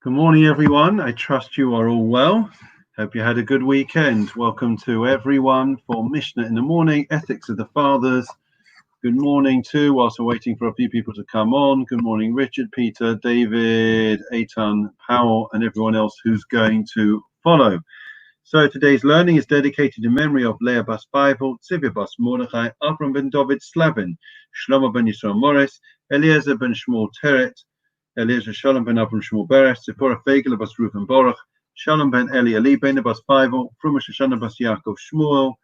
Good morning, everyone. I trust you are all well. Hope you had a good weekend. Welcome to everyone for Mishnah in the Morning, Ethics of the Fathers. Good morning, too, whilst we're waiting for a few people to come on. Good morning, Richard, Peter, David, Eitan, Powell, and everyone else who's going to follow. So today's learning is dedicated in memory of Leah Bas Bible, Tzivia Bas Mordechai, Avram ben David Slavin, Shlomo ben Yisrael Morris, Eliezer ben Shmuel Teret, Eliezer Shalom ben Avram Shmuel Beres, Zipporah Fegel bas Reuven Baruch, Shalom ben Eli Ali ben Bas Bible, Fruma Shoshana bas Yaakov Shmuel,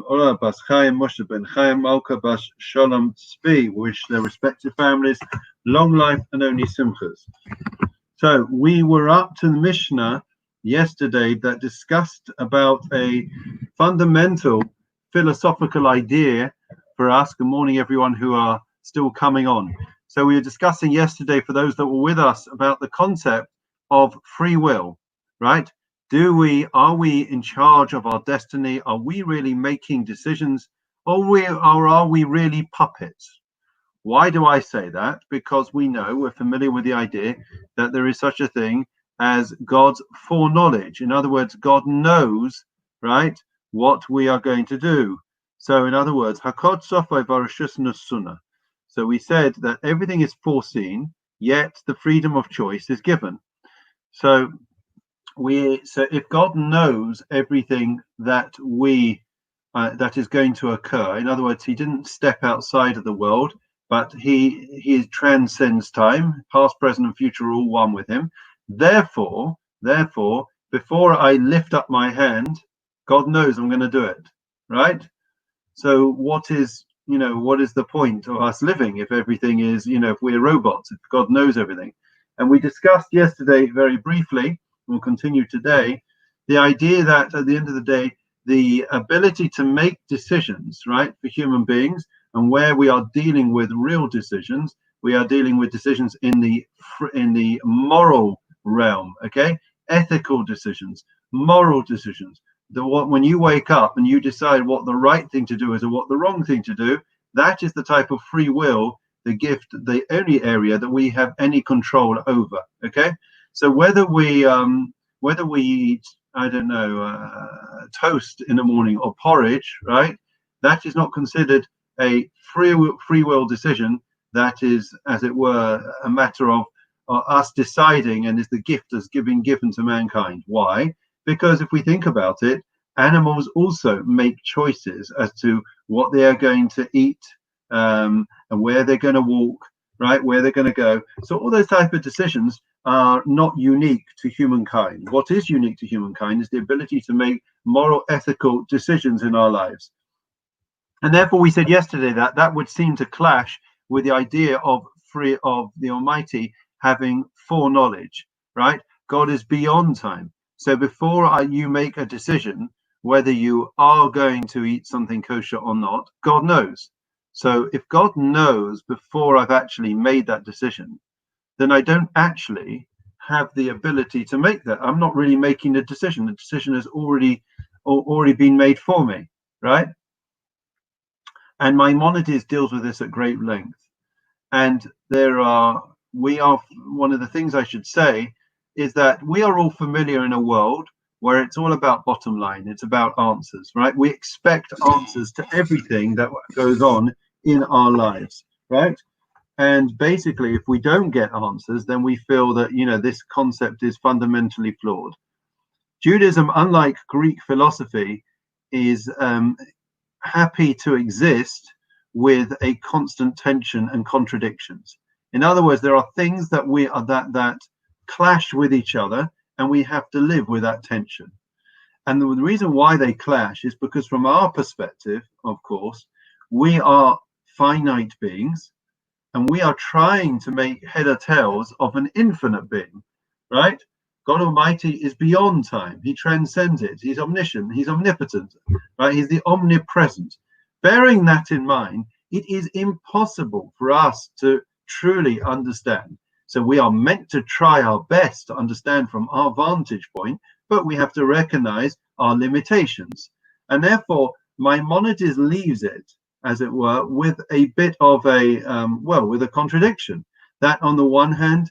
Ola bas Chaim, Moshe ben Chaim, Malka bas Shalom Tzvi. Wish their respective families long life and only simchas. So we were up to the Mishnah yesterday that discussed about a fundamental philosophical idea for us. Good morning, everyone who are still coming on. So we were discussing yesterday, for those that were with us, about the concept of free will, right? Are we in charge of our destiny? Are we really making decisions, or are we really puppets? Why do I say that? Because we're familiar with the idea that there is such a thing as God's foreknowledge. In other words, God knows, right, what we are going to do. So in other words, Hakod Sofai Varashus Nusuna. So we said that everything is foreseen, yet the freedom of choice is given. So if God knows everything that that is going to occur, in other words, he didn't step outside of the world, but he transcends time, past, present, and future are all one with him. Therefore, before I lift up my hand, God knows I'm going to do it, right? So what is the point of us living if everything is, if we're robots, if God knows everything? And we discussed yesterday very briefly, we'll continue today, the idea that at the end of the day, the ability to make decisions, right, for human beings, and where we are dealing with real decisions, we are dealing with decisions in the moral realm, okay? Ethical decisions, moral decisions. When you wake up and you decide what the right thing to do is or what the wrong thing to do, that is the type of free will, the gift, the only area that we have any control over, okay? So whether we eat, I don't know, toast in the morning or porridge, right? That is not considered a free will decision. That is, as it were, a matter of us deciding, and is the gift that's given to mankind. Why? Because if we think about it, animals also make choices as to what they are going to eat, and where they're going to walk, right? Where they're going to go. So all those type of decisions are not unique to humankind. What is unique to humankind is the ability to make moral, ethical decisions in our lives. And therefore, we said yesterday that that would seem to clash with the idea of the Almighty having foreknowledge, right? God is beyond time. So before you make a decision whether you are going to eat something kosher or not, God knows. So if God knows before I've actually made that decision, then I don't actually have the ability to make that. I'm not really making the decision. The decision has already been made for me, right? And Maimonides deals with this at great length. And one of the things I should say is that we are all familiar in a world where it's all about bottom line. It's about answers, right? We expect answers to everything that goes on in our lives, right? And basically, if we don't get answers, then we feel that, this concept is fundamentally flawed. Judaism, unlike Greek philosophy, is happy to exist with a constant tension and contradictions. In other words, there are things that that clash with each other, and we have to live with that tension. And the reason why they clash is because from our perspective, of course, we are finite beings, and we are trying to make head or tails of an infinite being, right? God Almighty is beyond time. He transcends it. He's omniscient. He's omnipotent, right? He's the omnipresent. Bearing that in mind, it is impossible for us to truly understand. So we are meant to try our best to understand from our vantage point, but we have to recognize our limitations. And therefore, Maimonides leaves it, as it were, with a bit of with a contradiction. That on the one hand,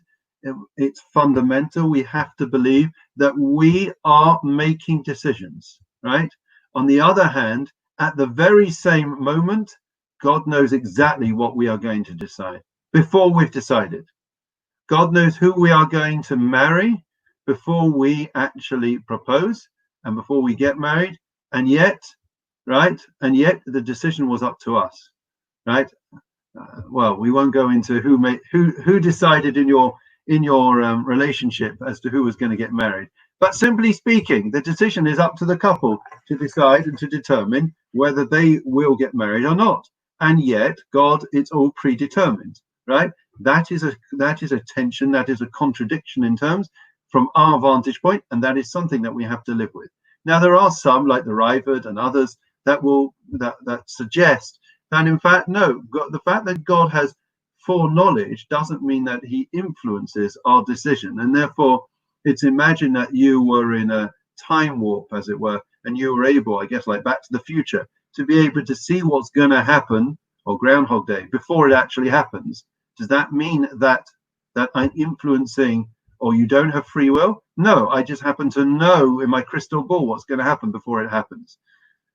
it's fundamental. We have to believe that we are making decisions, right? On the other hand, at the very same moment, God knows exactly what we are going to decide before we've decided. God knows who we are going to marry before we actually propose and before we get married. And yet, right? And yet the decision was up to us, right? Well, we won't go into who decided in your relationship as to who was going to get married. But simply speaking, the decision is up to the couple to decide and to determine whether they will get married or not. And yet, God, it's all predetermined, right? That is a tension, that is a contradiction in terms from our vantage point, and that is something that we have to live with. Now, there are some, like the Rivard and others, that suggest that, in fact, no, the fact that God has foreknowledge doesn't mean that he influences our decision. And therefore, it's imagine that you were in a time warp, as it were, and you were able, I guess, like Back to the Future, to be able to see what's going to happen, or Groundhog Day, before it actually happens. Does that mean that I'm influencing, or you don't have free will? No, I just happen to know in my crystal ball what's going to happen before it happens.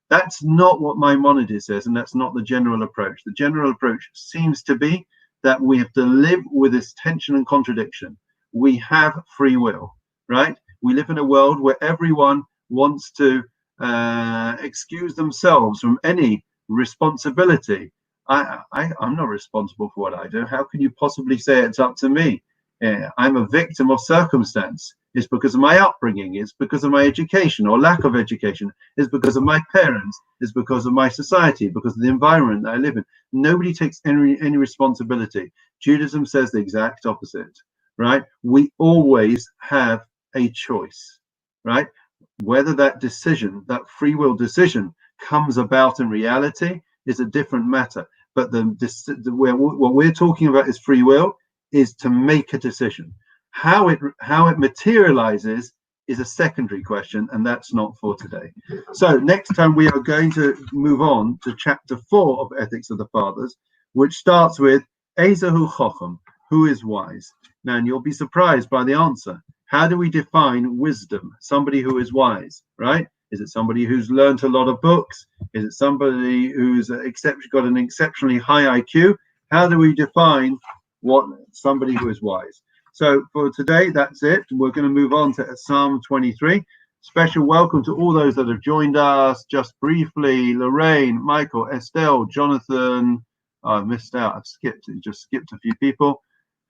That's not what Maimonides says, and that's not the general approach. The general approach seems to be that we have to live with this tension and contradiction. We have free will, right? We live in a world where everyone wants to excuse themselves from any responsibility. I'm not responsible for what I do. How can you possibly say it's up to me? I'm a victim of circumstance. It's because of my upbringing. It's because of my education or lack of education. It's because of my parents. It's because of my society, because of the environment that I live in. Nobody takes any responsibility. Judaism says the exact opposite, right? We always have a choice, right? Whether that decision, that free will decision, comes about in reality is a different matter. But what we're talking about is free will, is to make a decision. How it materializes is a secondary question, and that's not for today. So next time we are going to move on to chapter 4 of Ethics of the Fathers, which starts with Ezehu Chochem, who is wise. Now, and you'll be surprised by the answer. How do we define wisdom? Somebody who is wise, right? Is it somebody who's learned a lot of books? Is it somebody who's got an exceptionally high IQ? How do we define what somebody who is wise? So for today, that's it. We're going to move on to Psalm 23. Special welcome to all those that have joined us. Just briefly, Lorraine, Michael, Estelle, Jonathan. Oh, I missed out. I've just skipped a few people.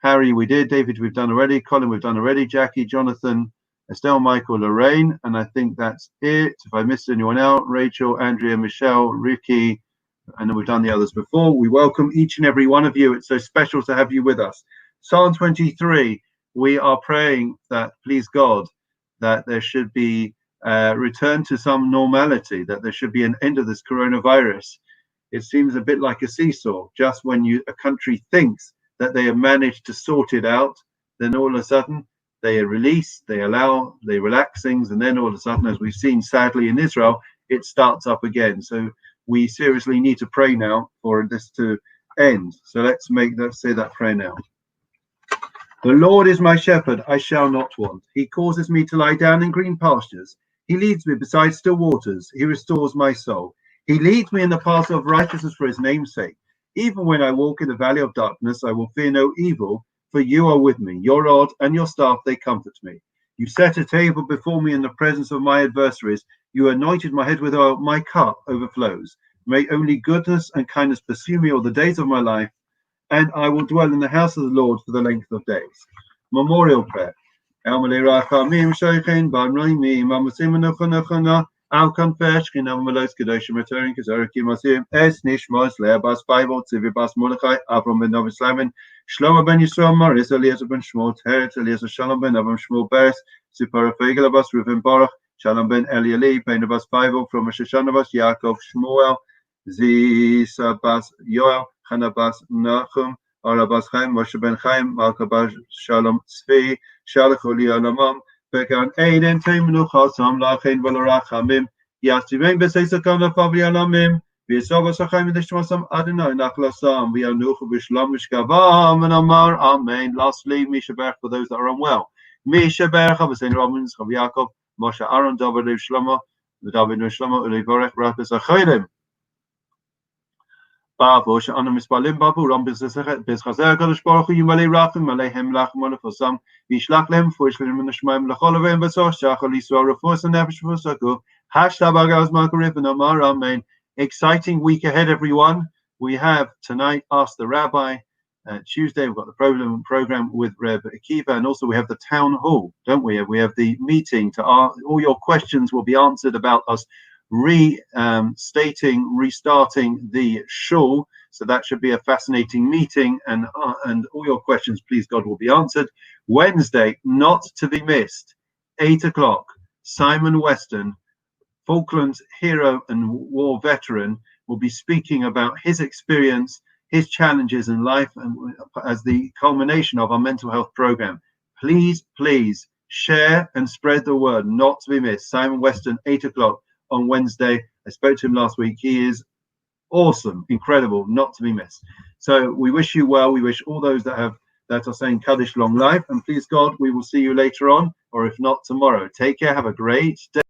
Harry, we did. David, we've done already. Colin, we've done already. Jackie, Jonathan, Estelle, Michael, Lorraine. And I think that's it. If I missed anyone out, Rachel, Andrea, Michelle, Ricky, and we've done the others before. We welcome each and every one of you. It's so special to have you with us. Psalm 23, we are praying that, please God, that there should be return to some normality, that there should be an end of this coronavirus. It seems a bit like a seesaw. Just when a country thinks that they have managed to sort it out, then all of a sudden they release, they relax things, and then all of a sudden, as we've seen sadly in Israel, it starts up again. So we seriously need to pray now for this to end. So let's say that prayer now. The Lord is my shepherd, I shall not want. He causes me to lie down in green pastures. He leads me beside still waters. He restores my soul. He leads me in the path of righteousness for his name's sake. Even when I walk in the valley of darkness, I will fear no evil, for you are with me. Your rod and your staff, they comfort me. You set a table before me in the presence of my adversaries. You anointed my head with oil. My cup overflows. May only goodness and kindness pursue me all the days of my life, and I will dwell in the house of the Lord for the length of days. Memorial prayer. I'll confess in Amalos Kedoshim returning Kazaraki Masim, Es Nishmos, Leabas Bible, Tivibas Mordechai, Avram ben Novis Lamin, Shlomo ben Yisrael, Maris, Eliezer ben Shmuel, Teret, Eliezer Shalom ben Avram Shmuel Beres, Sipara Fegelabas, Reuven Baruch, Shalom ben Elieli, Ben Abbas Bible, from Shoshanabas, Yaakov Shmuel, Zisabas Yoel, Hanabas Nachum, Arabas Chaim, Moshe ben Chaim, Malkabas Shalom Tzvi, Shalacholi Alamam, Began Aiden Taimenu Chasam Lachain Valorachamim, Yastivim Besesakam Lafavli Alamim, Adonai Nachlasam Vianucha Bishlamish Gavam and Amar Amen. Lastly, Misha Berch for those that are unwell. Misha Berch of St. Romans, Chav Yaakov, Moshe Aaron, David Shlomo, the David Shlomo, Ulivorech, Rapis Acholim. Babu, Shana Mispalim Babu, Rambis Bizchazer, Kodesh Baruch Hu, Yimale Rachim, Malehem Lachmon for some, Vishlaklem, Fushlim and Shmaim Lacholavim, Basosh, Shachal Yisrael, Rufus and Nefesh Fusaku, Hashtabagaz Makarif and Amar Amen. Exciting week ahead, everyone. We have tonight Ask the Rabbi. Tuesday, we've got the program with Reb Akiva, and also we have the town hall, don't we? We have the meeting to all your questions will be answered about us restarting the shul. So that should be a fascinating meeting, and all your questions, please God, will be answered. Wednesday, not to be missed, 8 o'clock, Simon Weston, Falklands hero and war veteran, will be speaking about his experience, his challenges in life, and as the culmination of our mental health program. Please share and spread the word, not to be missed. Simon Weston, 8 o'clock on Wednesday. I spoke to him last week. He is awesome, incredible, not to be missed. So we wish you well. We wish all those that are saying Kaddish long life, and please God, we will see you later on, or if not tomorrow. Take care. Have a great day.